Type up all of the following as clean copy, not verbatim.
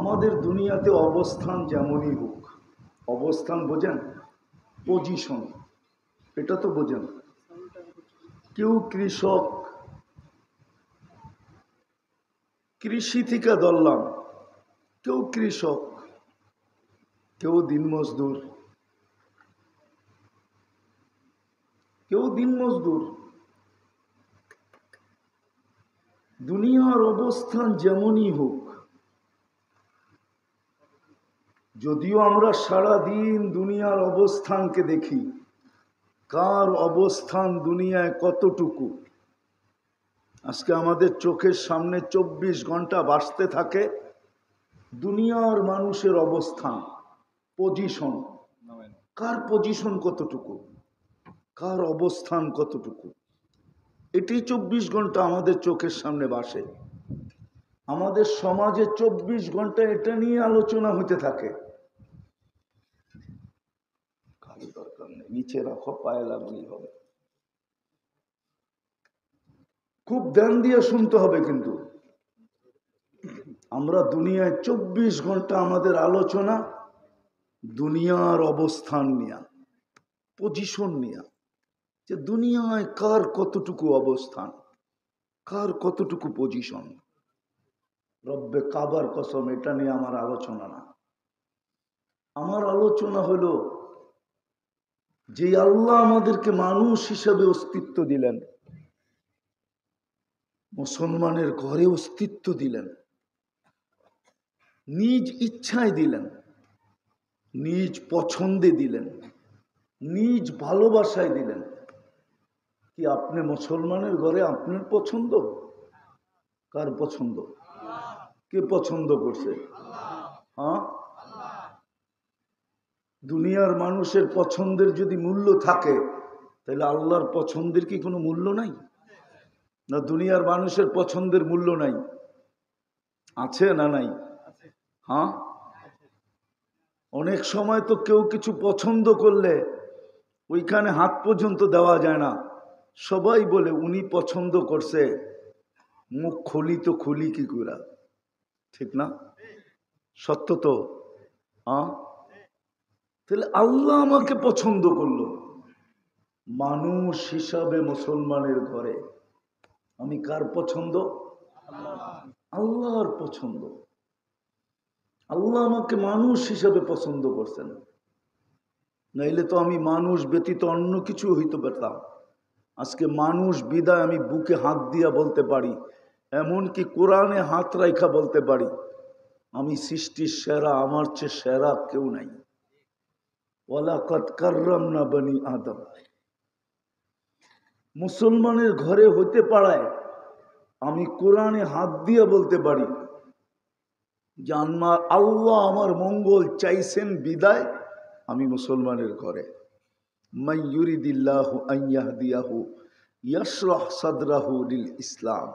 আমাদের দুনিয়াতে অবস্থান যেমনই হোক, অবস্থান বোঝেন, পজিশন, এটা তো বোঝেন। কেউ কৃষক, কৃষি থেকে ধরলাম, কেউ কৃষক, কেউ দিনমজদুর, কেউ দিনমজদুর। দুনিয়ার অবস্থান যেমনই হোক, যদিও আমরা সারা দিন দুনিয়ার অবস্থানকে দেখি, কার অবস্থান দুনিয়ায় কতটুকু, আজকে আমাদের চোখের সামনে 24 ঘন্টা বাঁচতে থাকে দুনিয়ার মানুষের অবস্থান, পজিশন, কার পজিশন কতটুকু, কার অবস্থান কতটুকু, এটি 24 ঘন্টা আমাদের চোখের সামনে ভাসে। আমাদের সমাজে 24 ঘন্টা এটা নিয়ে আলোচনা হতে থাকে। দরকার নেই, নিচে রাখো, পায়ে লাগলেই হবে। খুব ধ্যান দিয়ে শুনতে হবে। কিন্তু আমরা দুনিয়ায় 24 ঘন্টা আমাদের আলোচনা দুনিয়ার অবস্থান নিয়ে, পজিশন নিয়ে, যে দুনিয়ায় কার কতটুকু অবস্থান, কার কতটুকু পজিশন। রব্বে কাবার কসম, এটা নিয়ে আমার আলোচনা না। আমার আলোচনা হলো যে আল্লাহ আমাদেরকে মানুষ হিসাবে অস্তিত্ব দিলেন, মুসলমানের ঘরে অস্তিত্ব দিলেন, নিজ ইচ্ছায় দিলেন, নিজ পছন্দে দিলেন, নিজ ভালোবাসায় দিলেন। কি আপনি মুসলমানের ঘরে আপনার পছন্দ? কার পছন্দ? কে পছন্দ করছে? হ্যাঁ, দুনিয়ার মানুষের পছন্দের যদি মূল্য থাকে, তাহলে আল্লাহর পছন্দের কি কোনো মূল্য নাই? না দুনিয়ার মানুষের পছন্দের মূল্য নাই? আছে না নাই? হ্যাঁ, অনেক সময় তো কেউ কিছু পছন্দ করলে ওইখানে হাত পর্যন্ত দেওয়া যায় না। সবাই বলে উনি পছন্দ করছে, মুখ খুলি তো খুলি কি করে? ঠিক না? সত্য তো। হ্যাঁ, তাহলে আল্লাহ আমাকে পছন্দ করলো মানুষ হিসাবে মুসলমানের ঘরে। আমি কার পছন্দ? আল্লাহর পছন্দ। আল্লাহ আমাকে মানুষ হিসাবে পছন্দ করছেন, নাইলে তো আমি মানুষ ব্যতীত অন্য কিছু হইতে পারতাম। আজকে মানুষ বিদায় আমি বুকে হাত দিয়া বলতে পারি, এমনকি কোরআনে হাত রাইখা বলতে পারি, আমি সৃষ্টির সেরা, আমার চেয়ে সেরা কেউ নাই। ওয়ালাকাদ কাররামনা বনি আদম। মুসলমানের ঘরে হইতে পারায় আমি কোরআনে হাত দিয়ে বলতে পারি যে আল্লাহ আমার মঙ্গল চাইছেন বিদায় আমি মুসলমানের ঘরে। মান ইউরিদিল্লাহু আন ইয়াহদিয়াহু ইয়াশরাহ সাদরাহু লিল ইসলাম।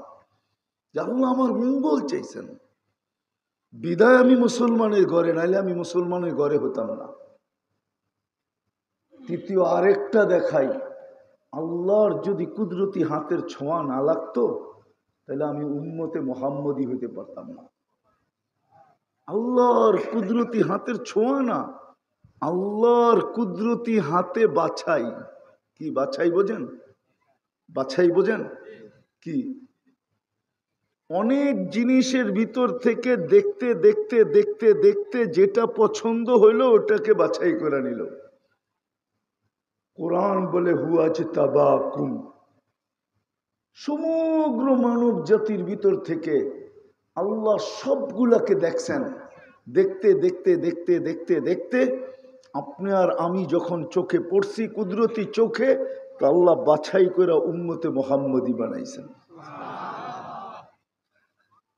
আল্লাহ আমার মঙ্গল চাইছেন বিদায় আমি মুসলমানের ঘরে, নাইলে আমি মুসলমানের ঘরে হতাম না। তৃতীয় আরেকটা দেখাই, আল্লাহর যদি কুদরতি হাতের ছোঁয়া না লাগতো তাহলে আমি উম্মতে মুহাম্মদী হইতে পারতাম না। আল্লাহর কুদরতি হাতের ছোঁয়া না, আল্লাহর কুদরতি হাতে বাছাই। কি বাছাই বোঝেন? বাছাই বোঝেন কি? অনেক জিনিসের ভিতর থেকে দেখতে দেখতে দেখতে দেখতে যেটা পছন্দ হইলো ওটাকে বাছাই করে নিল। কোরআন বলে হুয়াজতাবাকুম, সমগ্র মানব জাতির ভিতর থেকে আল্লাহ সবগুলাকে দেখছেন। দেখতে দেখতে দেখতে দেখতে দেখতে আপনি আর আমি যখন চোখে পড়ছি কুদরতি চোখে, তো আল্লাহ বাছাই করে উম্মতে মুহাম্মদী বানাইছেন।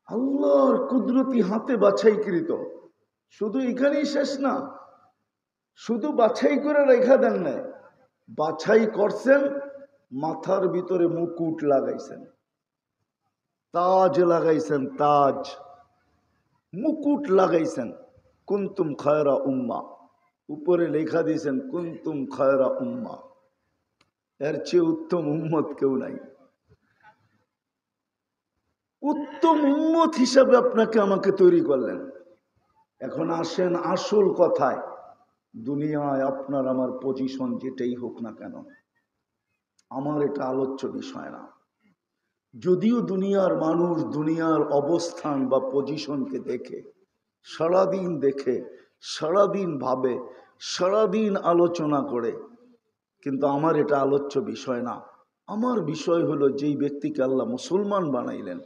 আল্লাহর কুদরতি হাতে বাছাইকৃত। শুধু এখানেই শেষ না, শুধু বাছাই করে রেখা দেন নাই, বাছাই করছেন, মাথার ভিতরে মুকুট লাগাইছেন, তাজ লাগাইছেন, তাজ মুকুট লাগাইছেন। কুনতুম খায়রা উম্মা, উপরে লেখা দিয়েছেন কুনতুম খায়রা উম্মা। এর চেয়ে উত্তম উম্মত কেউ নাই। উত্তম উম্মত হিসাবে আপনাকে আমাকে তৈরি করলেন। এখন আসেন আসল কথায়। দুনিয়ায় আপনার আমার পজিশন যেটাই হোক না কেন, আমার এটা আলোচ্য বিষয় না। যদিও দুনিয়ার মানুষ দুনিয়ার অবস্থান বা পজিশনকে দেখে, সারাদিন দেখে, সারাদিন ভাবে, সারাদিন আলোচনা করে, কিন্তু আমার এটা আলোচ্য বিষয় না। আমার বিষয় হলো যেই ব্যক্তিকে আল্লাহ মুসলমান বানাইলেন,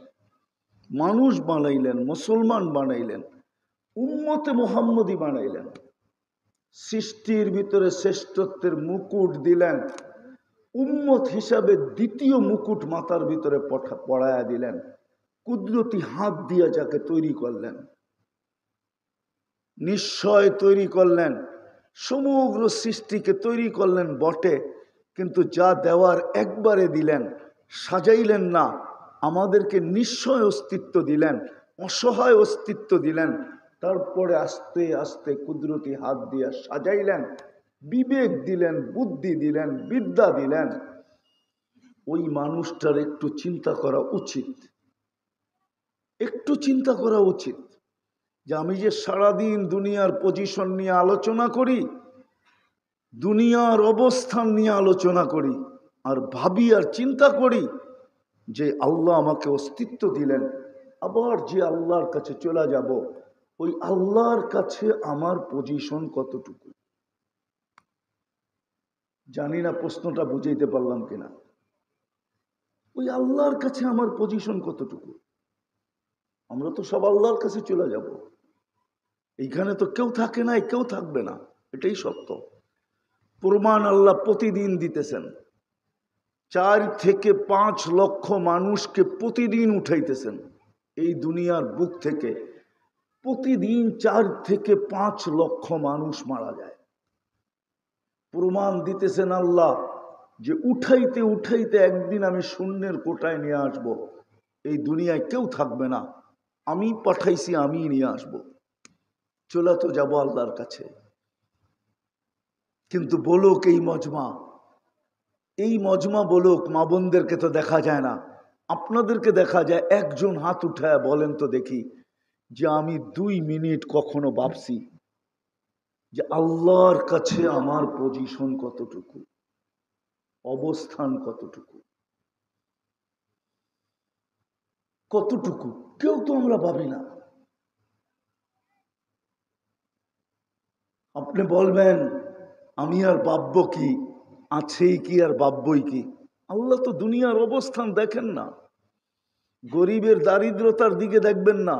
মানুষ বানাইলেন, মুসলমান বানাইলেন, উম্মতে মুহাম্মদী বানাইলেন, সৃষ্টির ভিতরে শ্রেষ্ঠত্বের মুকুট দিলেন, উম্মত হিসাবে দ্বিতীয় মুকুট মাথার ভিতরে পড়ায়া দিলেন, কুদরতি হাত দিয়ে যাকে তৈরি করলেন, নিশ্চয় তৈরি করলেন, সমগ্র সৃষ্টিকে তৈরি করলেন বটে, কিন্তু যা দেওয়ার একবারে দিলেন, সাজাইলেন না। আমাদেরকে নিশ্চয় অস্তিত্ব দিলেন, অসহায় অস্তিত্ব দিলেন, তারপরে আস্তে আস্তে কুদরতি হাত দিয়ে সাজাইলেন, বিবেক দিলেন, বুদ্ধি দিলেন, বিদ্যা দিলেন। ওই মানুষটার একটু চিন্তা করা উচিত, একটু চিন্তা করা উচিত যে আমি যে সারাদিন দুনিয়ার পজিশন নিয়ে আলোচনা করি, দুনিয়ার অবস্থান নিয়ে আলোচনা করি, আর ভাবি আর চিন্তা করি যে আল্লাহ আমাকে অস্তিত্ব দিলেন, আবার যে আল্লাহর কাছে চলে যাব, ওই আল্লাহর কাছে আমার পজিশন কতটুকু। জানি না প্রশ্নটা বুঝাইতে পারলাম কিনা। ওই আল্লাহর কাছে আমার পজিশন কতটুকু। আমরা তো সব আল্লাহর কাছে চলে যাব, এইখানে তো কেউ থাকে নাই, কেউ থাকবে না, এটাই সত্য। প্রমাণ আল্লাহ প্রতিদিন দিতেছেন। 4 থেকে 5 লক্ষ মানুষকে প্রতিদিন উঠাইতেছেন এই দুনিয়ার বুক থেকে। প্রতিদিন 4 থেকে 5 লক্ষ মানুষ মারা যায়। প্রমাণ দিতেছেন আল্লাহ যে উঠাইতে উঠাইতে একদিন আমি শূন্যের কোটায় নিয়ে আসব, এই দুনিয়ায় কেউ থাকবে না, আমি পাঠাইছি, আমি নিয়ে আসব। চলে তো যাব আল্লাহর কাছে। কিন্তু বলুক এই মজমা বলুক, মা বোনদেরকে তো দেখা যায় না, আপনাদেরকে দেখা যায়। একজন হাত উঠায় বলেন তো দেখি যে আমি 2 মিনিট কখনো ভাবছি যে আল্লাহর কাছে আমার পজিশন কতটুকু, অবস্থান কতটুকু, কতটুকু? কেউ তো আমরা ভাবি না। আপনি বলবেন আমি আর ভাববো কি, আছেই কি আর ভাববই কি? আল্লাহ তো দুনিয়ার অবস্থান দেখেন না। গরিবের দারিদ্রতার দিকে দেখবেন না,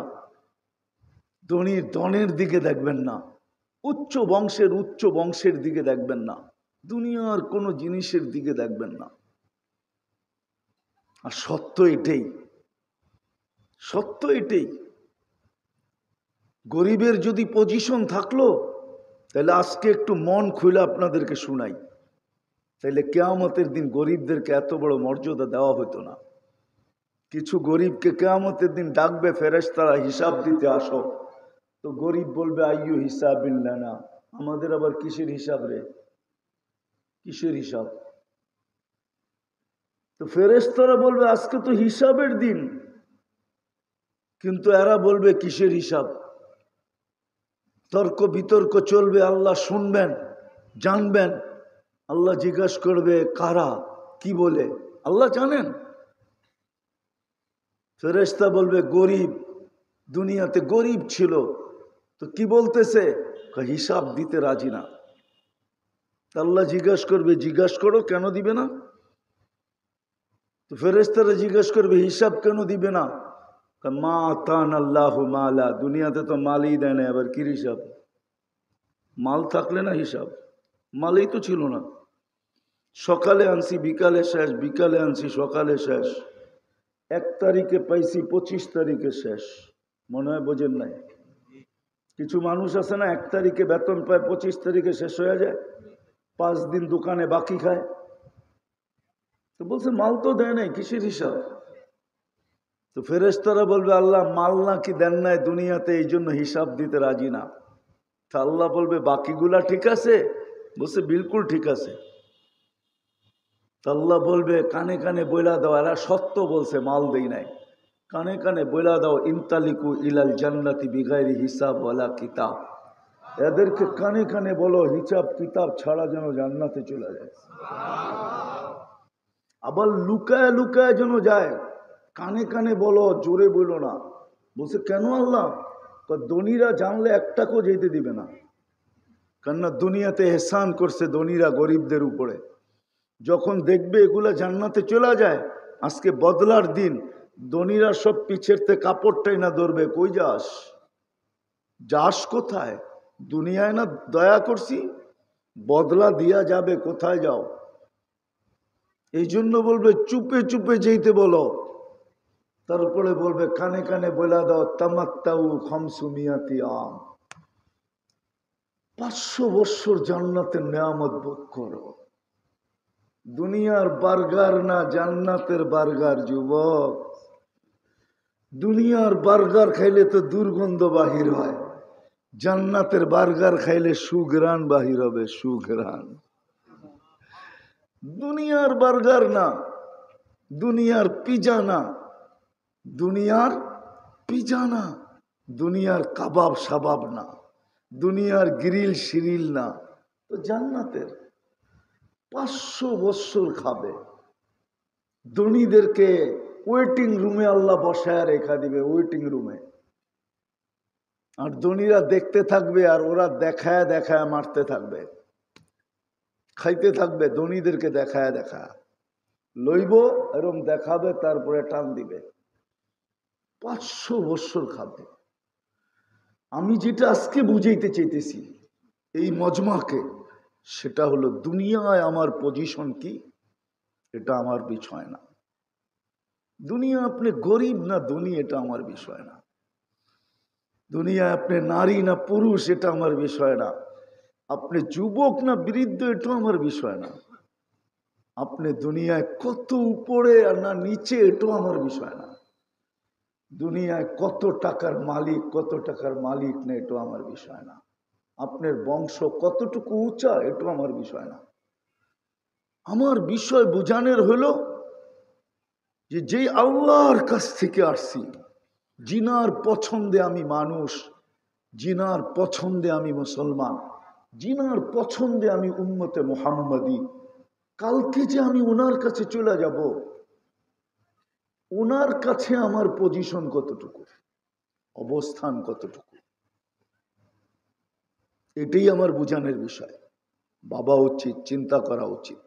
ধনীর ধনের দিকে দেখবেন না, উচ্চ বংশের দিকে দেখবেন না, দুনিয়ার কোনো জিনিসের দিকে দেখবেন না। আর সত্য এটাই। গরিবের যদি পজিশন থাকলো, তাহলে আজকে একটু মন খুলে আপনাদেরকে শুনাই, তাহলে কিয়ামতের দিন গরিবদেরকে এত বড় মর্যাদা দেওয়া হতো না। কিছু গরিবকে কিয়ামতের দিন ডাকবে ফেরেশতারা, হিসাব দিতে আসো। তো গরিব বলবে আইয়ু হিসাবিল্লানা, আমাদের আবার কিসের হিসাব রে, কিসের হিসাব? তো ফেরেশতারা বলবে আজকে তো হিসাবের দিন, কিন্তু এরা বলবে কিসের হিসাব? তর্ক বিতর্ক চলবে, আল্লাহ শুনবেন, জানবেন। আল্লাহ জিজ্ঞাসা করবে কারা কি বলে, আল্লাহ জানেন। ফেরেশতা বলবে গরিব, দুনিয়াতে গরিব ছিল, তো কি বলতেছে? হিসাব দিতে রাজি না। আল্লাহ জিজ্ঞাসা করবে, জিজ্ঞাসা করো কেন দিবে না? তো ফেরেশতারা জিজ্ঞাসা করবে হিসাব কেন দিবে না? মা আতান আল্লাহ মালা, দুনিয়াতে তো মালই দেয় না, আবার কি হিসাব? মাল থাকলে না হিসাব, মালই তো ছিল না। সকালে আনছি বিকালে শেষ, বিকালে আনছি সকালে শেষ, 1 তারিখে পাইছি 25 তারিখে শেষ। মনে হয় বোঝেন নাই। কিছু মানুষ আছে না, 1 তারিখে বেতন পায়, 25 তারিখে শেষ হয়ে যায়, 5 দিন দোকানে বাকি খায়। তো বলছে মাল তো দেয় নাই, কিসের হিসাব? তো ফেরেশতারা বলবে আল্লাহ মাল নাকি দেন নাই দুনিয়াতে, এই জন্য হিসাব দিতে রাজি না। তা আল্লাহ বলবে বাকিগুলা ঠিক আছে? বলছে বিলকুল ঠিক আছে। তা আল্লাহ বলবে কানে কানে বইলা দাও, এরা সত্য বলছে, মাল দেই নাই। কানে কানে বইলা দাও, ইনতালিকু ইলাল জান্নাতি বিগাইরি হিসাব ওয়ালা কিতাব। এদেরকে কানে কানে বলো হিসাব কিতাব ছাড়া যেন জান্নাতে চলে যায়। আবার লুকায় লুকায় যেন যায়। কানে কানে বলো, জোরে বলো না। বলছে কেন আল্লাহ? ধনীরা জানলে একটাকেও যেতে দিবে না, কেননা দুনিয়াতে এহসান করছে ধনীরা গরিবদের উপরে। যখন দেখবে এগুলা জান্নাতে চলে যায়, আজকে বদলার দিন, ধনীরা সব পিছের থেকে কাপড়টাই না ধরবে, কই যাস, যাস কোথায়? দুনিয়ায় না দয়া করছি, বদলা দিয়া যাবে, কোথায় যাও? এই জন্য বলবে চুপে চুপে যেতে বলো। তারপরে বলবে কানে কানে বলা দাও, তামাত্তাউ খামসুমিয়াতি আম, 500 বৎসর জান্নাতের নেয়ামত ভোগ করো। দুনিয়ার বার্গার না, জান্নাতের বার্গার যুবক। দুনিয়ার বার্গার খাইলে তো দুর্গন্ধ বাহির হয়, জান্নাতের বার্গার খাইলে সুঘ্রাণ বাহির হবে, সুঘ্রাণ। দুনিয়ার বার্গার না, দুনিয়ার পিজা না, দুনিয়ার পিজা না, দুনিয়ার কাবাব সাবাব না, দুনিয়ার গ্রিল শিরিল না, তো জান্নাতের 500 বৎসর খাবে। ধনীদেরকে ওয়েটিং রুমে আল্লাহ বসায় রেখা দিবে, ওয়েটিং রুমে। আর ধনীরা দেখতে থাকবে, আর ওরা দেখায় দেখায় মারতে থাকবে, খাইতে থাকবে। ধনীদেরকে দেখায় দেখায় লইব, এরম দেখাবে, তারপরে টান দিবে। 500 বৎসর খাবে। আমি যেটা আজকে বুঝাইতে চাইতেছি এই মজমাকে, সেটা হলো দুনিয়ায় আমার পজিশন কি, এটা আমার বিষয় না। দুনিয়া আপনি গরিব না ধনী, এটা আমার বিষয় না। দুনিয়া আপনি নারী না পুরুষ, এটা আমার বিষয় না। আপনি যুবক না বৃদ্ধ, এটা আমার বিষয় না। আপনি দুনিয়ায় কত উপরে আর না নিচে, এটাও আমার বিষয় না। দুনিয়ায় কত টাকার মালিক, কত টাকার মালিক না, এটাও আমার বিষয় না। আপনার বংশ কতটুকু উঁচা, এটাও আমার বিষয় না। আমার বিষয় বুঝানোর হলো যে যেই আল্লাহর কাছ থেকে আসছি, জিনার পছন্দে আমি মানুষ, জিনার পছন্দে আমি মুসলমান, জিনার পছন্দে আমি উম্মতে মুহাম্মাদি, কালকে যে আমি ওনার কাছে চলে যাব, ওনার কাছে আমার পজিশন কতটুকু, অবস্থান কতটুকু, এটাই আমার বুঝানোর বিষয়। ভাবা উচিত, চিন্তা করা উচিত।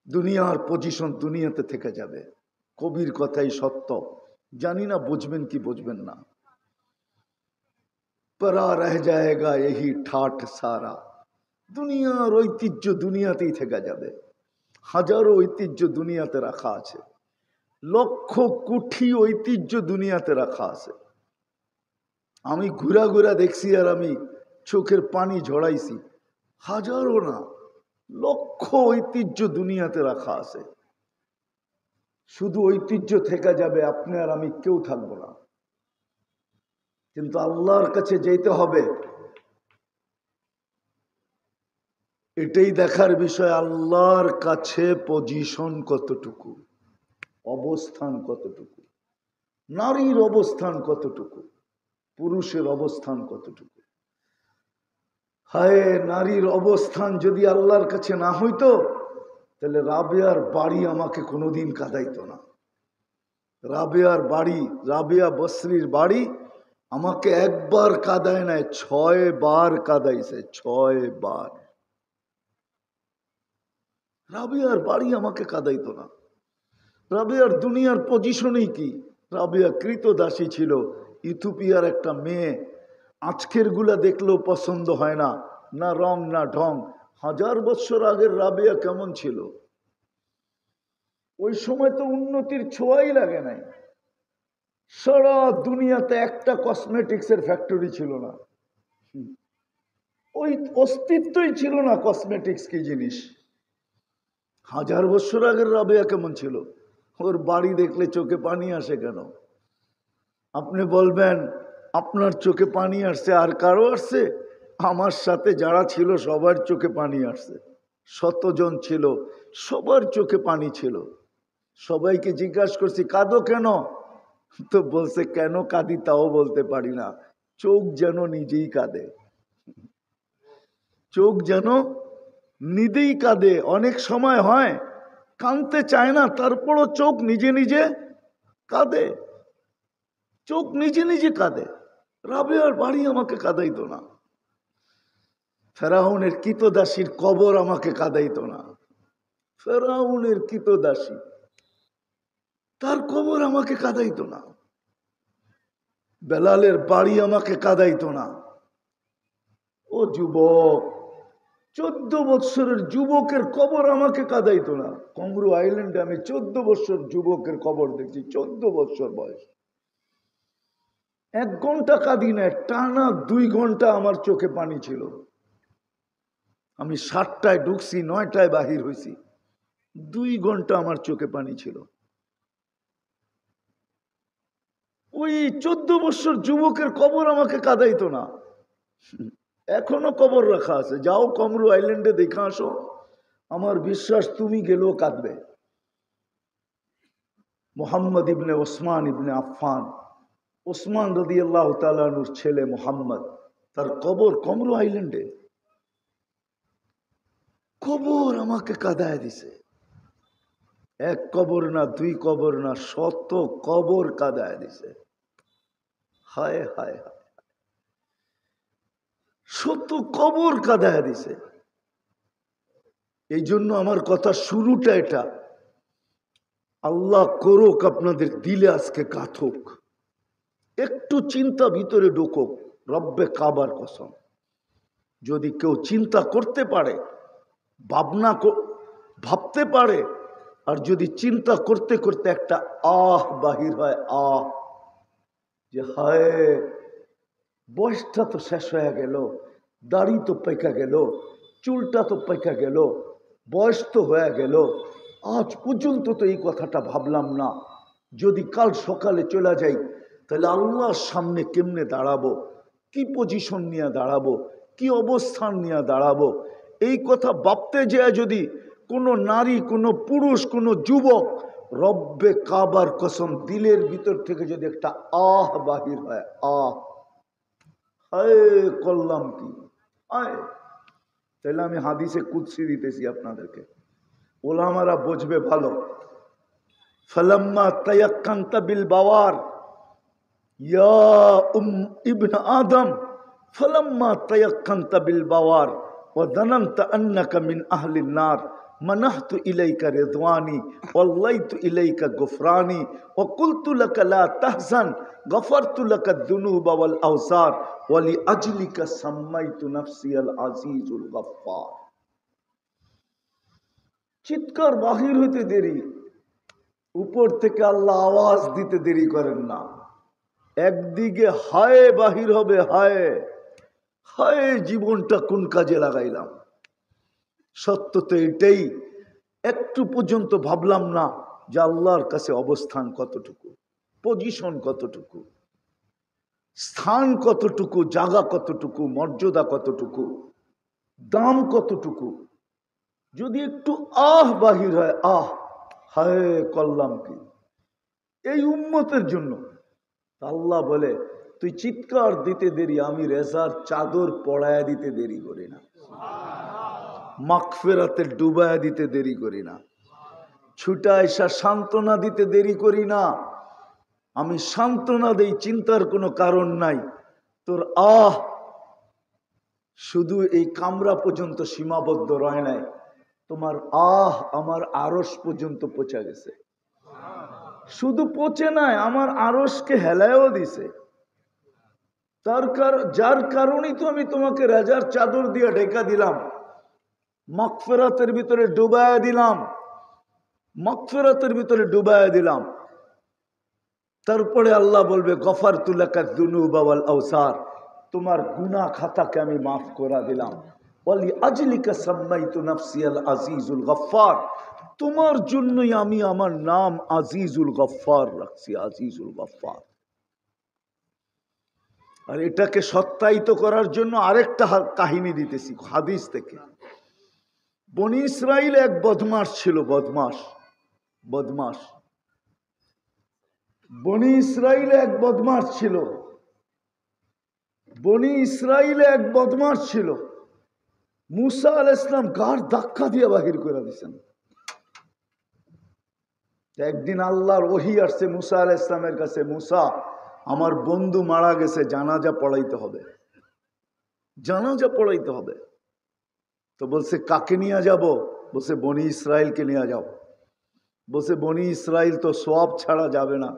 দুনিয়ার পজিশন দুনিয়াতে থেকে যাবে, কবির কথাই সত্য। জানি না বুঝবেন কি বুঝবেন না। পরা রহ যায়গা यही ঠাট সারা। দুনিয়ার ঐতিহ্য দুনিয়াতেই থেকে যাবে। হাজারো ঐতিহ্য দুনিয়াতে রাখা আছে, লক্ষ কোটি ঐতিহ্য দুনিয়াতে রাখা আছে। আমি ঘুরা ঘুরা দেখছি, আর আমি চোখের পানি ঝরাইছি। হাজারো না, লক্ষ ঐতিহ্য দুনিয়াতে রাখা আছে। শুধু ঐতিহ্য থেকে যাবে, আপনি আর আমি কেউ থাকবো না। কিন্তু আল্লাহর কাছে যেতে হবে, এটাই দেখার বিষয়। আল্লাহর কাছে পজিশন কতটুকু, অবস্থান কতটুকু, নারীর অবস্থান কতটুকু, পুরুষের অবস্থান কতটুকু। হায়, নারীর অবস্থান যদি আল্লাহর কাছে না হইতো, তাহলে রাবেয়ার বাড়ি আমাকে কোনোদিন কাঁদাইতো না। রাবেয়ার বাড়ি, রাবেয়া বসরির বাড়ি আমাকে একবার কাঁদায় নাই, 6 বার কাঁদাইছে, 6 বার। রাবেয়ার বাড়ি আমাকে কাঁদাইতো না। রাবেয়ার দুনিয়ার পজিশনই কি? রাবেয়া কৃতদাসী ছিল, ইথিওপিয়ার একটা মেয়ে। আজকের গুলা দেখলেও পছন্দ হয় না, না রং না ঢং। 1000 বছর আগের রাবেয়া কেমন ছিল? ওই সময় তো উন্নতির ছোঁয়াই লাগে নাই। সারা দুনিয়াতে একটা কসমেটিক্সের ফ্যাক্টরি ছিল না, ওই অস্তিত্বই ছিল না কসমেটিক্স কি জিনিস। 1000 বছর আগের রাবেয়া কেমন ছিল? ওর বাড়ি দেখলে চোখে পানি আসে কেন? আপনি বলবেন আপনার চোখে পানি আসছে, আর কারো আসছে? আমার সাথে যারা ছিল সবার চোখে পানি আসছে। 100 জন ছিল, সবার চোখে পানি ছিল। সবাইকে জিজ্ঞাসা করছি কাঁদো কেন, তো বলছে কেন কাঁদি তাও বলতে পারি না, চোখ যেন নিজেই কাঁদে, চোখ যেন নিজেই কাঁদে। অনেক সময় হয় কাঁদতে চায় না, তারপরও চোখ নিজে নিজে কাঁদে, চোখ নিজে নিজে কাঁদে। রাবেয়ার বাড়ি আমাকে কাঁদাইতো না, ফেরাউনের কৃতদাসীর কবর আমাকে কাঁদাইতো না, ফেরাউনের কৃতদাসী তার কবর আমাকে কাঁদাইতো না, বেলালের বাড়ি আমাকে কাঁদাইতো না। ও যুবক, 14 বৎসরের যুবকের কবর আমাকে কাঁদাইতো না। কমরু আইল্যান্ডে আমি 14 বৎসর যুবকের কবর দেখছি, 14 বৎসর বয়স। 1 ঘন্টা কাঁদি না, টানা 2 ঘন্টা আমার চোখে পানি ছিল। আমি 7টায় ঢুকছি, 9টায় বাহির হয়েছি, 2 ঘন্টা আমার চোখে পানি ছিল। ওই 14 বছর যুবকের কবর আমাকে কাঁদাইতো না। এখনো কবর রাখা আছে, যাও কমরু আইল্যান্ডে দেখে আসো, আমার বিশ্বাস তুমি গেলেও কাঁদবে। মোহাম্মদ ইবনে ওসমান ইবনে আফফান, ওসমান রাদিয়াল্লাহু তাআলা আনহুর ছেলে মোহাম্মদ, তার কবর কমরু আইল্যান্ডে। কবর আমাকে কাঁদায় দিছে, 1 কবর না, 2 কবর না, 100 কবর কাঁদায় দিছে। হায় হায় হায়, 100 কবর কাঁদায় দিছে। এই জন্য আমার কথা শুরুটা এটা, আল্লাহ করুক আপনাদের দিলে আজকে কাথুক, একটু চিন্তা ভিতরে ঢুকুক। রব্বে কাবার কসম, যদি কেউ চিন্তা করতে পারে, ভাবতে পারে, আর যদি চিন্তা করতে করতে একটা বাহির হয়, যে হায় বয়সটা তো শেষ হয়ে গেল, দাড়ি তো পেকা গেল, চুলটা তো পেকা গেল, বয়স তো হয়ে গেল, আজ পর্যন্ত তো এই কথাটা ভাবলাম না, যদি কাল সকালে চলে যাই তাহলে আল্লাহর সামনে কেমনে দাঁড়াবো, কি পজিশন নিয়ে দাঁড়াবো, কি অবস্থান নিয়ে দাঁড়াবো, এই কথা ভাবতে যেয়ে যদি কোনো নারী, কোনো পুরুষ, কোনো যুবক, রব্বে কাবার কসম দিলের ভিতর থেকে যদি একটা বাহির হয়, হায় করলাম কি, তাহলে আমি হাদিসে কুদসি দিতেছি আপনাদেরকে, ওলামারা বুঝবে ভালো। ফালাম্মা তায়াক্কানতা বিল বাওয়ার ইয়া ইবনে আদম, ফালাম্মা তায়াক্কানতা বিল বাওয়ার ওয়া যানানতা আন্নাকা মিন আহলিন নার মানাহতু ইলাইকা রিদওয়ানি ওয়াল্লাইতু ইলাইকা গুফরানি ওয়া কুলতু লাকা লা তাহজান গফারতু লাকা যুনুবা ওয়াল আওসার ওয়া লিআজলিকা সাম্মাইতু নাফসি আল আজিজুল গফফার। চিৎকার বাহির হইতে দেরি, উপর থেকে আল্লাহ আওয়াজ দিতে দেরি করেন না। একদিকে হায় বাহির হবে, হায় হায় জীবনটা কোন কাজে লাগাইলাম। সত্য তো এটাই, একটু পর্যন্ত ভাবলাম না যে আল্লাহর কাছে অবস্থান কতটুকু, পজিশন কতটুকু, স্থান কতটুকু, জায়গা কতটুকু, মর্যাদা কতটুকু, দাম কতটুকু। যদি একটু বাহির হয়, হায় করলাম কি, এই উম্মতের জন্য আল্লাহ বলে তুই চিৎকার দিতে দেরি, আমি রেজার চাদর পড়ায়া দিতে দেরি করি না, মাগফিরাতে ডুবায়া দিতে দেরি করি না, ছুটা এসা সান্ত্বনা দিতে দেরি করি না। আমি সান্ত্বনা দেই, চিন্তার কোনো কারণ নাই। তোর শুধু এই কামরা পর্যন্ত সীমাবদ্ধ রয় নাই, তোমার আমার আরশ পর্যন্ত পৌঁছে গেছে। শুধু পৌঁছে নাই, আমার আরশকে হেলায়ও দিছে। যার কারণেই তো আমি তোমাকে রাজার চাদর দিয়ে ঢেকা দিলাম, মাগফিরাতের ভিতরে ডুবায়া দিলাম, মাগফিরাতের ভিতরে ডুবায়া দিলাম। তারপরে আল্লাহ বলবে গফারতু লাকা যুনুবা ওয়াল আওসার, তোমার গুনাহ খাতাকে আমি মাফ করে দিলাম। ওয়ালি আজলিকা সাম্মাইতু নাফসি আল আজিজুল গফফার, তোমার জন্যই আমি আমার নাম আজিজুল গফফার রাখছি, আজিজুল গফফার। আর এটাকে সত্যায়িত করার জন্য আরেকটা কাহিনী দিতেছি হাদিস থেকে। বনি ইসরাইল এক বদমাস ছিল, বদমাস, বদমাস। বনি ইসরাইলে এক বদমাস ছিল, বনি ইসরাইলে এক বদমাস ছিল। মুসা আলাইহিস সালাম গার ধাক্কা দিয়ে বাহির করে দিয়েছেন। একদিন আল্লাহর ওহী আসছে মুসা আলাইহিস সালামের কাছে, মুসা আমার বন্ধু মারা গেছে, জানাজা পড়াইতে হবে, জানাজা পড়াইতে হবে। তো বলছে কাকে নিয়ে যাব? বলছে বনি ইসরাইলকে নিয়ে যাও। বলছে বনি ইসরাইল তো সোয়াব ছাড়া যাবে না,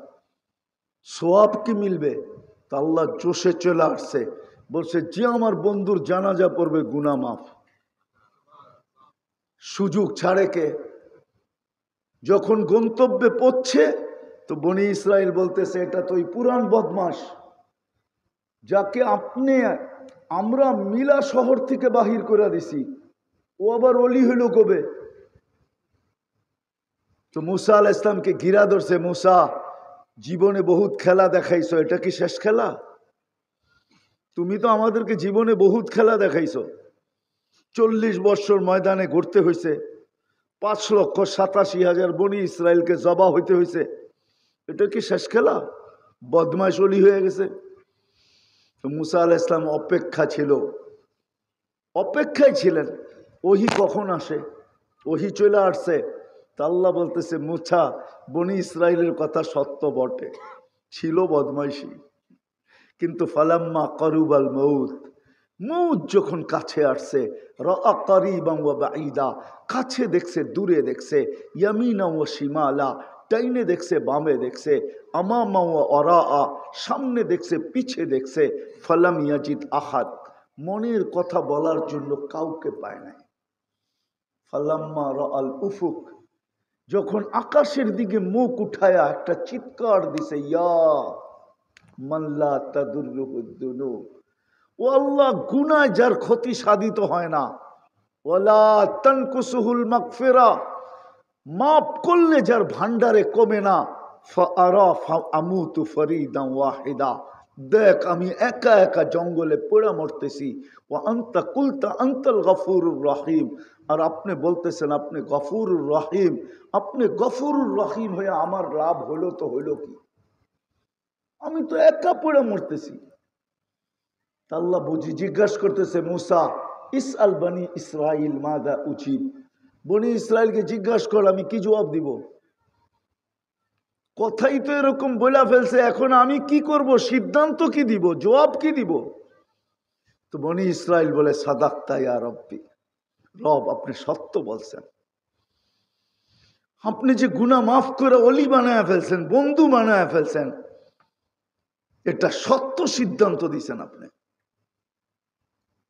সোয়াব কি মিলবে? তো আল্লাহ জোশে চলে আসছে, বলছে যে আমার বন্ধুর জানাজা পড়বে গুনাহ মাফ। সুযোগ ছাড়ে কে? যখন গন্তব্যে পৌঁছে তো বনি ইসরাইল বলতেছে এটা তো ওই পুরান বদমাস যাকে আমরা মিলা শহর থেকে বাহির করে দিছি, ও আবার অলি হইল কবে? তো মুসা আলাইহিস সালামকে ঘিরা ধরছে, মুসা জীবনে বহুত খেলা দেখাইছো, এটা কি শেষ খেলা? তুমি তো আমাদেরকে জীবনে বহুত খেলা দেখাইছো, 40 বছর ময়দানে ঘুরতে হয়েছে, 5,87,000 বনি ইসরায়েলকে জবা হইতে হয়েছে, এটা কি শেষ খেলা? বদমাশ অলি হয়ে গেছে। তো মুসা আলাইহিস সালাম অপেক্ষা ছিল, অপেক্ষায় ছিলেন ওহি কখন আসে। ওহি চলে আসছে। তা আল্লাহ বলতেছে মুসা বনি ইসরায়েলের কথা সত্য বটে, ছিল বদমাইশি, কিন্তু ফালাম্মা কারুবাল মউত, মউত যখন কাছে আসছে, রাআ কারিবান ওয়া বাঈদা, কাছে দেখছে দূরে দেখছে, ইয়ামিনা ওয়া শিমালা, ডাইনে দেখছে বামে দেখছে, আমামা ওয়া ওয়ারাআ, সামনে দেখছে পিছে দেখছে, ফালাম ইয়াজিদ আহাদ, মনের কথা বলার জন্য কাউকে পায় নাই। ফালাম্মা রাআল উফুক, যখন আকাশের দিকে মুখ উঠায়া একটা চিৎকার দিছে, ইয়া মাল্লা তাদুররুহুদ দুনুব, ও আল্লাহ গুনাহ যার ক্ষতি সাধিত হয় না, ওয়ালা তানকুসুহুল মাগফিরা, মাফ করলে যার ভান্ডারে কমে না, ফাআরা ফাআমুতু ফরিদান ওয়াহিদা, দেখ আমি একা একা জঙ্গলে পড়ে মরতেছি, ওয়া আনতা কুলতা আনতাল গফুরুর রহিম, আর আপনি বলতেছেন আপনি গফুরুর রহিম। আপনি গফুরুর রহিম হয়ে আমার লাভ হলো তো হইল কি? আমি তো একা পড়ে মরতেছি। আল্লাহ বুঝি জিজ্ঞাসা করতেছে মুসা ইসআল বনি ইসরাইল মাদা উচিত, বনি ইসরাইলকে জিজ্ঞাসা কর আমি কি জবাব দিব। কথাই তো এরকম বলে ফেলছে, এখন আমি কি করব, সিদ্ধান্ত কি দিব, জবাব কি দিব? তো বনি ইসরাইল বলে সাদাক্তা ইয়া রব্বি, রব আপনি সত্য বলছেন, আপনি যে গুনাহ মাফ করে অলি বানায় ফেলছেন, বন্ধু বানায় ফেলছেন, এটা সত্য সিদ্ধান্ত দিয়েছেন আপনি।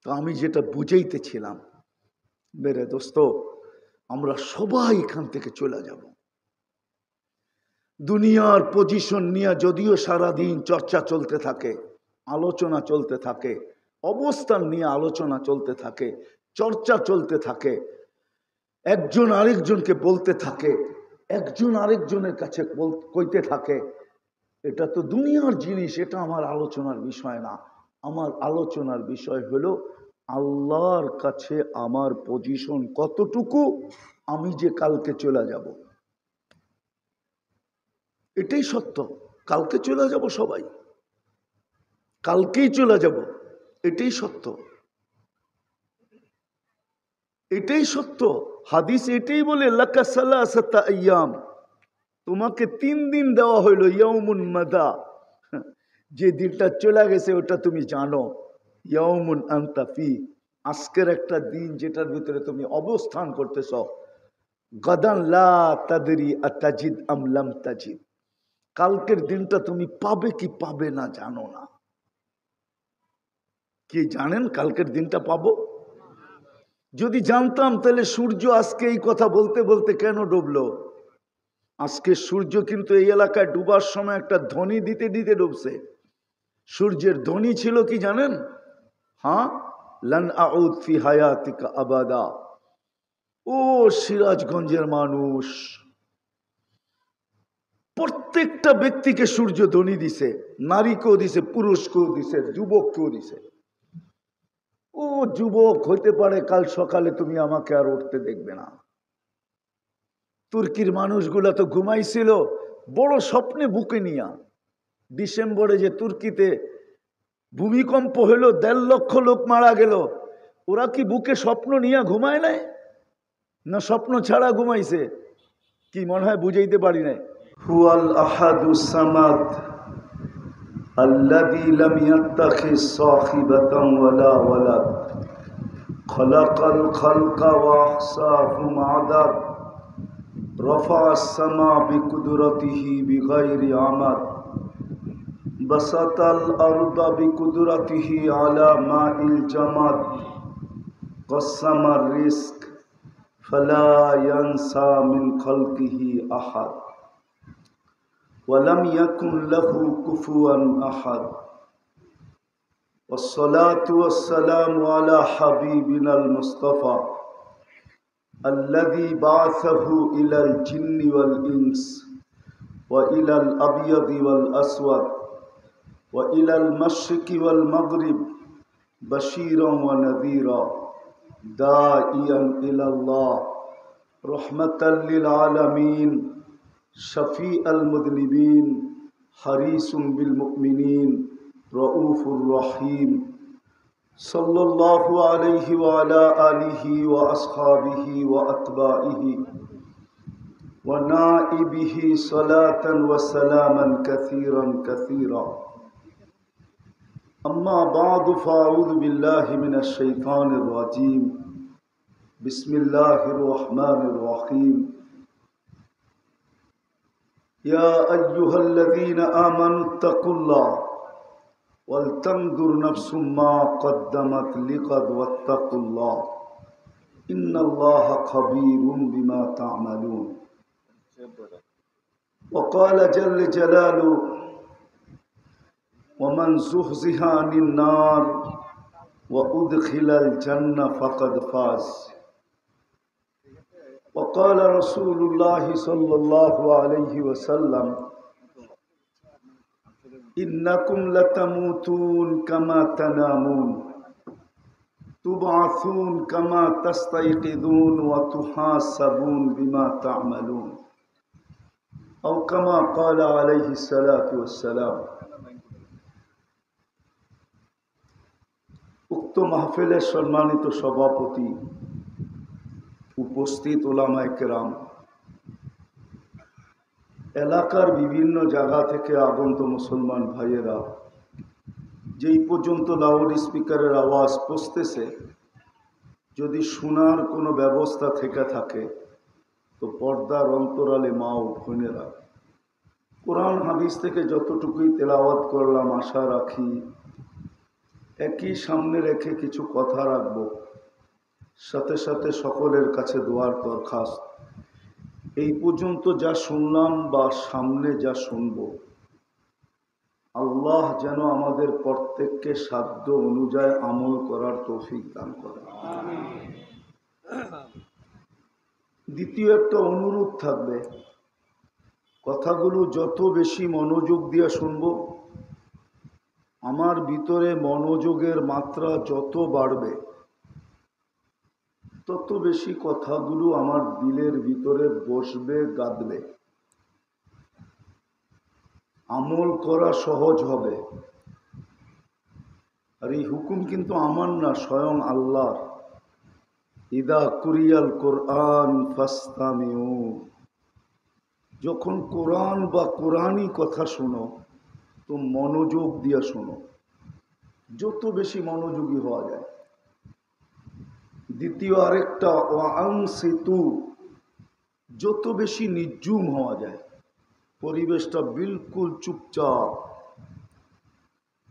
তো আমি যেটা বুঝাইতেছিলাম, মেরে দোস্ত আমরা সবাই এখান থেকে চলে যাব। দুনিয়ার পজিশন নিয়ে যদিও সারাদিন চর্চা চলতে থাকে, আলোচনা চলতে থাকে, অবস্থান নিয়ে আলোচনা চলতে থাকে, চর্চা চলতে থাকে, একজন আরেকজনকে বলতে থাকে, একজন আরেকজনের কাছে কইতে থাকে, এটা তো দুনিয়ার জিনিস, এটা আমার আলোচনার বিষয় না। আমার আলোচনার বিষয় হলো আল্লাহর কাছে আমার পজিশন কতটুকু, আমি যে কালকে চলে যাব, এটাই সত্য। কালকে চলে যাব, সবাই কালকেই চলে যাব, এটাই সত্য, এটাই সত্য। হাদিস এটাই বলে লাকা সালাসাতা আইয়াম, তোমাকে 3 দিন দেওয়া হইল, ইয়াউমুন মাদা, যে দিনটা চলে গেছে ওটা তুমি জানো, ইয়াউমুন আনতা ফি, আজকের একটা দিন যেটার ভিতরে তুমি অবস্থান করতেছ, গাদান লা তাদরি আতাজিদ আম লাম তাজিদ, কালকের দিনটা তুমি পাবে কি পাবে না জানো না। কি জানেন কালকের দিনটা পাবো? যদি জানতাম তাহলে সূর্য আজকে এই কথা বলতে বলতে কেন ডুবলো? আজকে সূর্য কিন্তু এই এলাকায় ডুবার সময় একটা ধ্বনি দিতে দিতে ডুবছে। সূর্যের ধ্বনি ছিল কি জানেন? হ্যাঁ, লান আউদ ফি হায়াতিকা আবাদা। ও সিরাজগঞ্জের মানুষ, প্রত্যেকটা ব্যক্তিকে সূর্য ধ্বনি দিছে, নারীকেও দিছে, পুরুষকেও দিছে, যুবককেও দিছে। ও যুবক, হইতে পারে কাল সকালে তুমি আমাকে আর উঠতে দেখবে না। তুর্কির মানুষগুলা তো ঘুমাইছিল বড় স্বপ্নে বুকে নিয়া। ডিসেম্বরে যে তুর্কিতে ভূমিকম্প হলো, 1.5 লক্ষ লোক মারা গেল, ওরা কি বুকে স্বপ্ন নিয়ে ঘুমায় নাই, না স্বপ্ন ছাড়া ঘুমাইছে? কি মনে হয় বুঝাইতে পারি নাই। হুয়াল আহাদুস সামাদ আল্লাযী লাম ইয়াত্তাখিজ সাহিবাতান ওয়ালা ওয়ালাদ খালাকাল খালকা ওয়া আহসাহুম আদাদ রাফা'আস সামা বিকুদরাতিহি বিগাইরি আমাদ বাসাতাল আরদা বিকুদরাতিহি আলা মাইল জামাদ কাসামার রিজক ফালা ইয়ানসা মিন খালকিহি আহাদ ওয়ালাম ইয়াকুন লাহু কুফুয়ান আহাদ والصلاة والسلام على حبيبنا المصطفى الذي بعثه إلى الجن والإنس وإلى الأبيض والأسود وإلى المشرق والمغرب بشيرا ونذيرا داعيا إلى الله رحمة للعالمين شفيع المذنبين حريص بالمؤمنين رؤوف رحيم صلى الله عليه وعلى آله وأصحابه وأتباعه ونائبه صلاة وسلاما كثيرا كثيرا أما بعد فأعوذ بالله من الشيطان الرجيم بسم الله الرحمن الرحيم يا أيها الذين آمنوا اتقوا الله ولتنظر نفس ما قدمت لغد واتقوا الله إن الله خبير بما تعملون وقال جل جلاله ومن زحزح عن النار وأدخل الجنة فقد فاز وقال رسول الله صلى الله عليه وسلم إنكم لتموتون كما تنامون تبعثون كما تستيقظون وتحاسبون بما تعملون أو كما قال عليه الصلاة والسلام উক্ত মাহফিলের সম্মানিত সভাপতি, উপস্থিত ওলামায়ে কেরাম, এলাকার বিভিন্ন জায়গা থেকে আগত মুসলমান ভাইয়েরা, যেই পর্যন্ত লাউড স্পিকারের আওয়াজ পৌঁছতেছে, যদি শোনার কোনো ব্যবস্থা থেকে থাকে তো পর্দার অন্তরালে মা ও বোনেরা, কোরআন হাদিস থেকে যতটুকুই তেলাওয়াত করলাম আশা রাখি একই সামনে রেখে কিছু কথা রাখব, সাথে সাথে সকলের কাছে দোয়ার দরখাস্ত। এই পর্যন্ত যা শুনলাম বা সামনে যা শুনব, আল্লাহ যেন আমাদের প্রত্যেককে সাধ্য অনুযায়ী আমল করার তৌফিক দান করে। দ্বিতীয় একটা অনুরোধ থাকবে, কথাগুলো যত বেশি মনোযোগ দিয়ে শুনব, আমার ভিতরে মনোযোগের মাত্রা যত বাড়বে তত বেশি কথাগুলো আমার দিলের ভিতরে বসবে, গাঁদবে, আমল করা সহজ হবে। আর এই হুকুম কিন্তু আমার না, স্বয়ং আল্লাহর। ইদা কুরিয়াল কোরআন ফাস্তামিউ, যখন কোরআন বা কোরআনী কথা শোনো তো মনোযোগ দিয়ে শোনো, যত বেশি মনোযোগী হওয়া যায়। দ্বিতীয় আরেকটা, ওয়াংসিতু, যত বেশি নির্জুম হওয়া যায়, পরিবেশটা বিলকুল চুপচাপ,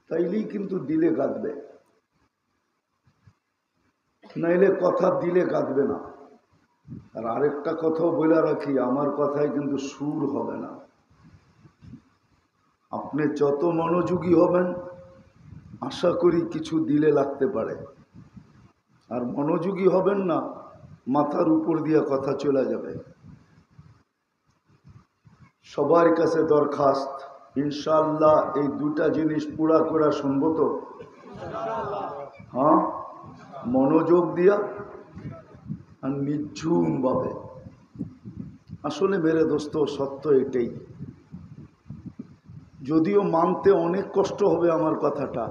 তাইলেই কিন্তু দিলে গাঁদবে, নাইলে কথা দিলে গাঁদবে না। আর আরেকটা কথাও বলে রাখি, আমার কথায় কিন্তু সুর হবে না। আপনি যত মনোযোগী হবেন আশা করি কিছু দিলে লাগতে পারে, আর মনোযোগী হবেন না মাথার উপর দিয়ে কথা চলে যাবে। সবার কাছে দরখাস্ত, ইনশাআল্লাহ এই দুটা জিনিস পুরা করে শুনবো তো? হ্যাঁ, মনোযোগ দিয়া আর নিঝুম ভাবে। আসলে মেরে দোস্ত সত্য এটাই, যদিও মানতে অনেক কষ্ট হবে আমার কথাটা।